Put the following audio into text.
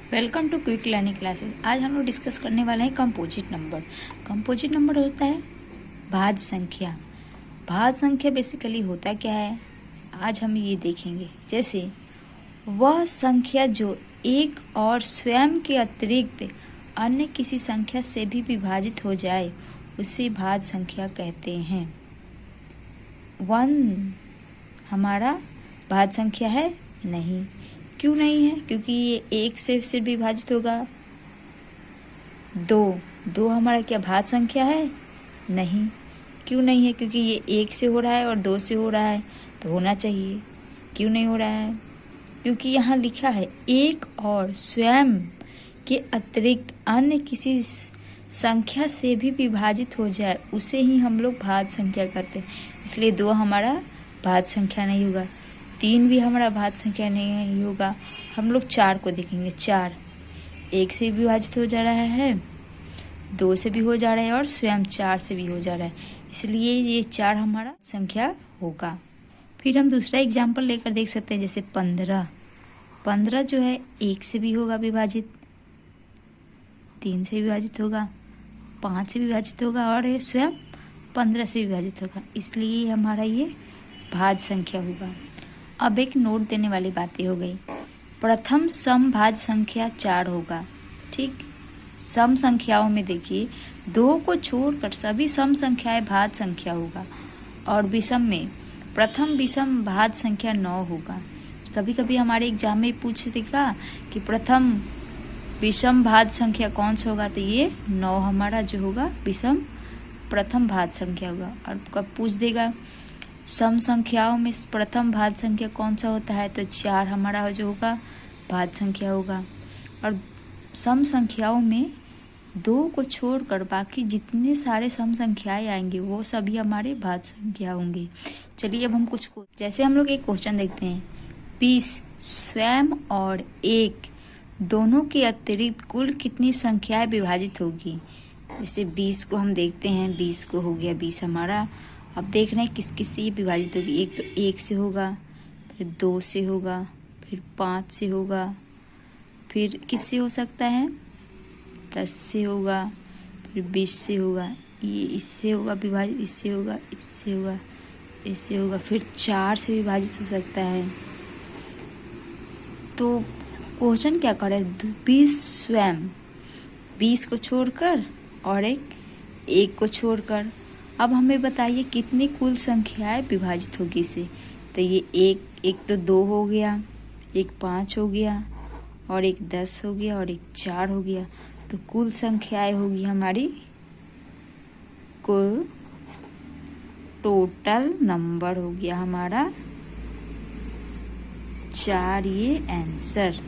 Welcome to quick learning classes. आज हम लोग डिस्कस करने वाले हैं कंपोजिट नंबर। कंपोजिट नंबर होता है भाज्य संख्या। भाज्य संख्या बेसिकली होता क्या है, आज हम ये देखेंगे। जैसे वह संख्या जो एक और स्वयं के अतिरिक्त अन्य किसी संख्या से भी विभाजित हो जाए उसे भाज्य संख्या कहते हैं। 1 हमारा भाज्य संख्या है नहीं। क्यों नहीं है? क्योंकि ये 1 से सिर्फ विभाजित होगा। 2 हमारा क्या भाज्य संख्या है? नहीं। क्यों नहीं है? क्योंकि ये 1 से हो रहा है और 2 से हो रहा है, तो होना चाहिए। क्यों नहीं हो रहा है? क्योंकि यहाँ लिखा है एक और स्वयं के अतिरिक्त अन्य किसी संख्या से भी विभाजित हो जाए उसे ही हम लोग भाज्य संख्या कहते हैं। इसलिए 2 हमारा भाज्य संख्या नहीं होगा। 3 भी हमारा भाज्य संख्या नहीं होगा। हम लोग 4 को देखेंगे। 4 1 से भी विभाजित हो जा रहा है, 2 से भी हो जा रहा है और स्वयं 4 से भी हो जा रहा है, इसलिए ये 4 हमारा संख्या होगा। फिर हम दूसरा एग्जाम्पल लेकर देख सकते हैं। जैसे 15 जो है 1 से भी होगा विभाजित, 3 से विभाजित होगा, 5 से विभाजित होगा और ये स्वयं 15 से विभाजित होगा, इसलिए हमारा ये भाज्य संख्या होगा। अब एक नोट देने वाली बातें हो गई। प्रथम सम भाज्य संख्या 4 होगा। ठीक, सम संख्याओं में देखिए 2 को छोड़कर सभी सम संख्याएं भाज्य संख्या होगा और विषम में प्रथम विषम भाज्य संख्या 9 होगा। कभी कभी हमारे एग्जाम में पूछ देगा कि प्रथम विषम भाज्य संख्या कौन सा होगा, तो ये 9 हमारा जो होगा विषम प्रथम भाज्य संख्या होगा। और कब पूछ देगा सम संख्याओं में प्रथम भाज्य संख्या कौन सा होता है, तो 4 हमारा जो होगा भाज्य संख्या होगा। और सम संख्याओं में 2 को छोड़कर बाकी जितने सारे सम संख्याएं आएंगे वो सभी हमारे भाज्य संख्या होंगे। चलिए अब हम जैसे हम लोग एक क्वेश्चन देखते हैं। 20 स्वयं और 1 दोनों के अतिरिक्त कुल कितनी संख्याएं विभाजित होगी। जैसे 20 को हम देखते हैं, 20 को हो गया 20 हमारा। अब देख रहे हैं किस किस से ये विभाजित होगी। एक तो 1 से होगा, फिर 2 से होगा, फिर 5 से होगा, फिर किससे हो सकता है 10 से होगा, फिर 20 से होगा, ये इससे होगा विभाजित, इससे होगा, इससे होगा, इससे होगा, फिर 4 से विभाजित हो सकता है। तो क्वेश्चन क्या करे, 20 स्वयं 20 को छोड़कर और एक को छोड़कर। अब हमें बताइए कितनी कुल संख्याएं विभाजित होगी इसे। तो ये एक तो 2 हो गया, एक 5 हो गया और एक 10 हो गया और एक 4 हो गया। तो कुल संख्याएं होगी हमारी, कुल टोटल नंबर हो गया हमारा 4, ये आंसर।